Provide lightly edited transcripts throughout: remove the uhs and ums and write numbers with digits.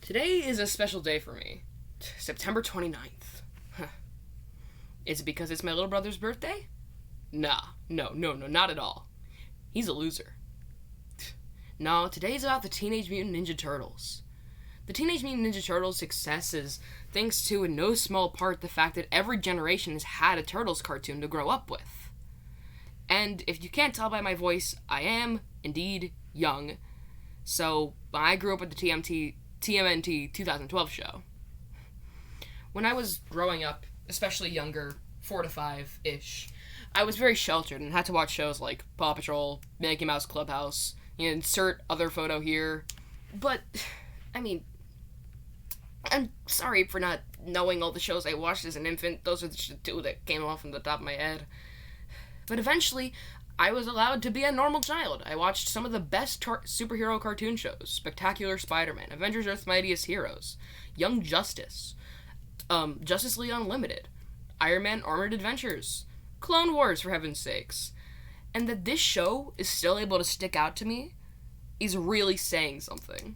Today is a special day for me. September 29th. Is it because it's my little brother's birthday? Nah, no, not at all. He's a loser. No, today's about the Teenage Mutant Ninja Turtles. The Teenage Mutant Ninja Turtles' success is thanks to, in no small part, the fact that every generation has had a Turtles cartoon to grow up with. And if you can't tell by my voice, I am, indeed, young. So, I grew up with the TMNT 2012 show. When I was growing up, especially younger, 4 to 5-ish, I was very sheltered and had to watch shows like Paw Patrol, Mickey Mouse Clubhouse, insert other photo here. But, I'm sorry for not knowing all the shows I watched as an infant. Those are the two that came off from the top of my head. But eventually, I was allowed to be a normal child. I watched some of the best superhero cartoon shows. Spectacular Spider-Man, Avengers Earth's Mightiest Heroes, Young Justice, Justice League Unlimited, Iron Man Armored Adventures, Clone Wars, for heaven's sakes. And that this show is still able to stick out to me is really saying something.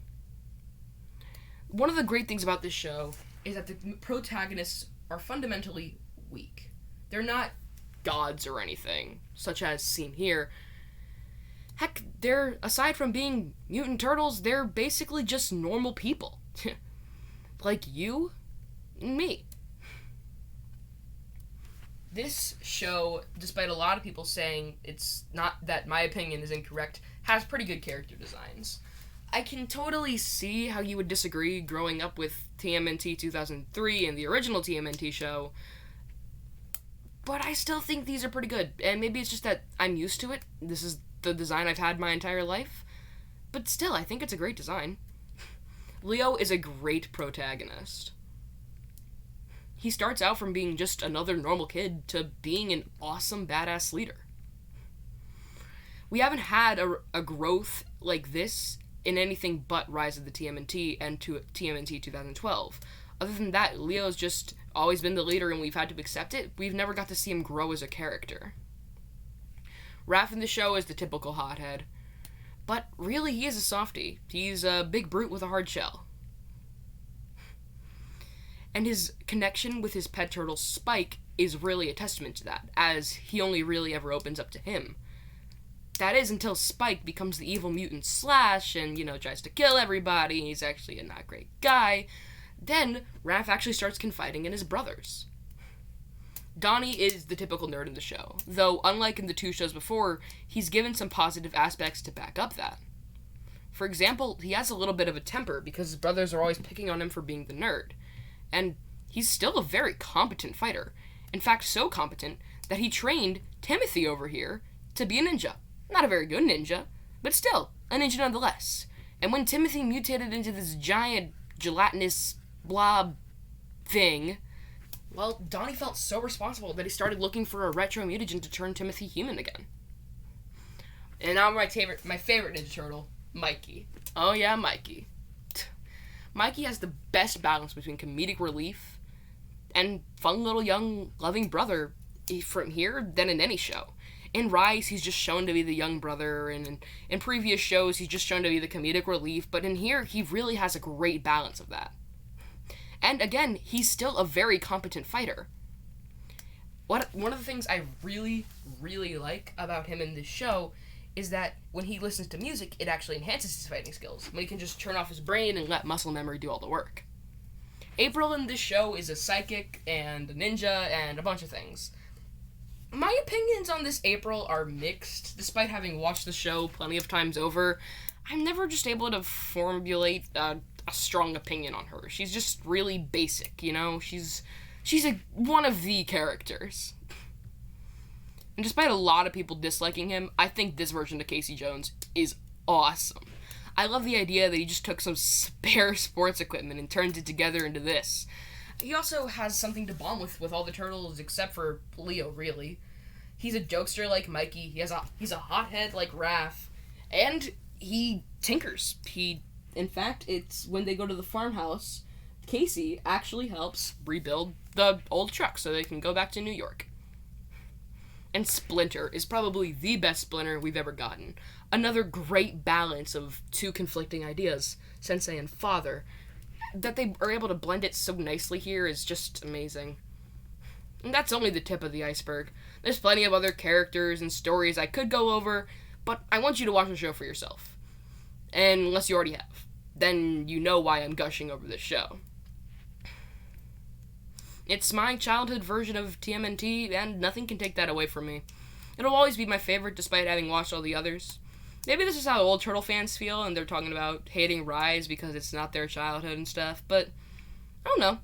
One of the great things about this show is that the protagonists are fundamentally weak. They're not gods or anything, such as seen here. Heck, they're, aside from being mutant turtles, they're basically just normal people. Like you and me. This show, despite a lot of people saying it's not, that my opinion is incorrect, has pretty good character designs. I can totally see how you would disagree growing up with TMNT 2003 and the original TMNT show, but I still think these are pretty good, and maybe it's just that I'm used to it. This is the design I've had my entire life, but still, I think it's a great design. Leo is a great protagonist. He starts out from being just another normal kid to being an awesome badass leader. We haven't had a growth like this in anything but Rise of the TMNT and TMNT 2012. Other than that, Leo's just always been the leader and we've had to accept it. We've never got to see him grow as a character. Raph in the show is the typical hothead, but really he is a softie. He's a big brute with a hard shell. And his connection with his pet turtle Spike is really a testament to that, as he only really ever opens up to him. That is until Spike becomes the evil mutant Slash and, tries to kill everybody. He's actually a not great guy. Then, Raph actually starts confiding in his brothers. Donnie is the typical nerd in the show, though unlike in the two shows before, he's given some positive aspects to back up that. For example, he has a little bit of a temper because his brothers are always picking on him for being the nerd. And he's still a very competent fighter. In fact, so competent that he trained Timothy over here to be a ninja. Not a very good ninja, but still, a ninja nonetheless. And when Timothy mutated into this giant, gelatinous blob thing, well, Donnie felt so responsible that he started looking for a retro mutagen to turn Timothy human again. And now my favorite Ninja Turtle, Mikey. Oh yeah, Mikey. Mikey has the best balance between comedic relief and fun little young loving brother from here than in any show. In Rise, he's just shown to be the young brother, and in previous shows, he's just shown to be the comedic relief, but in here, he really has a great balance of that. And again, he's still a very competent fighter. One of the things I really, really like about him in this show is that when he listens to music, it actually enhances his fighting skills, when he can just turn off his brain and let muscle memory do all the work. April in this show is a psychic and a ninja and a bunch of things. My opinions on this April are mixed. Despite having watched the show plenty of times over, I'm never just able to formulate a strong opinion on her. She's just really basic, She's one of the characters. And despite a lot of people disliking him, I think this version of Casey Jones is awesome. I love the idea that he just took some spare sports equipment and turned it together into this. He also has something to bond with all the turtles except for Leo, really. He's a jokester like Mikey, he's a hothead like Raph, and he tinkers. In fact, it's when they go to the farmhouse, Casey actually helps rebuild the old truck so they can go back to New York. And Splinter is probably the best Splinter we've ever gotten. Another great balance of two conflicting ideas, sensei and father. that they are able to blend it so nicely here is just amazing. And that's only the tip of the iceberg. There's plenty of other characters and stories I could go over, but I want you to watch the show for yourself. And unless you already have, then you know why I'm gushing over this show. It's my childhood version of TMNT, and nothing can take that away from me. It'll always be my favorite despite having watched all the others. Maybe this is how old Turtle fans feel, and they're talking about hating Rise because it's not their childhood and stuff, but I don't know.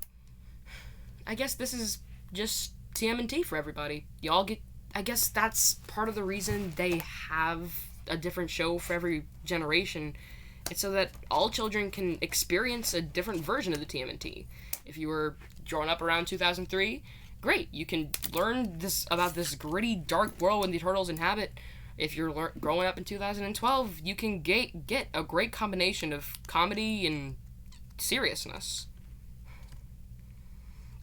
I guess this is just TMNT for everybody. Y'all get... I guess that's part of the reason they have a different show for every generation. It's so that all children can experience a different version of the TMNT. If you were growing up around 2003, great. You can learn this about this gritty, dark world when the Turtles inhabit. If you're growing up in 2012, you can get a great combination of comedy and seriousness.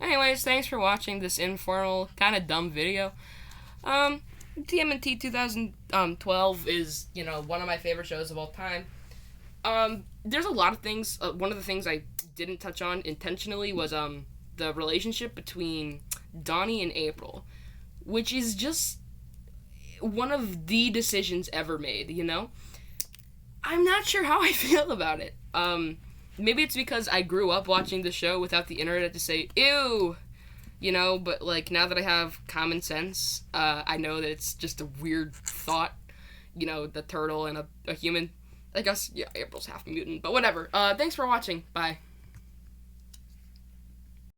Anyways, thanks for watching this informal, kind of dumb video. TMNT 2012 is, one of my favorite shows of all time. There's a lot of things. One of the things I didn't touch on intentionally was the relationship between Donnie and April, which is just one of the decisions ever made, I'm not sure how I feel about it. Maybe it's because I grew up watching the show without the internet to say, ew, but, now that I have common sense, I know that it's just a weird thought, the turtle and a human. I guess, yeah, April's half mutant, but whatever. Thanks for watching. Bye.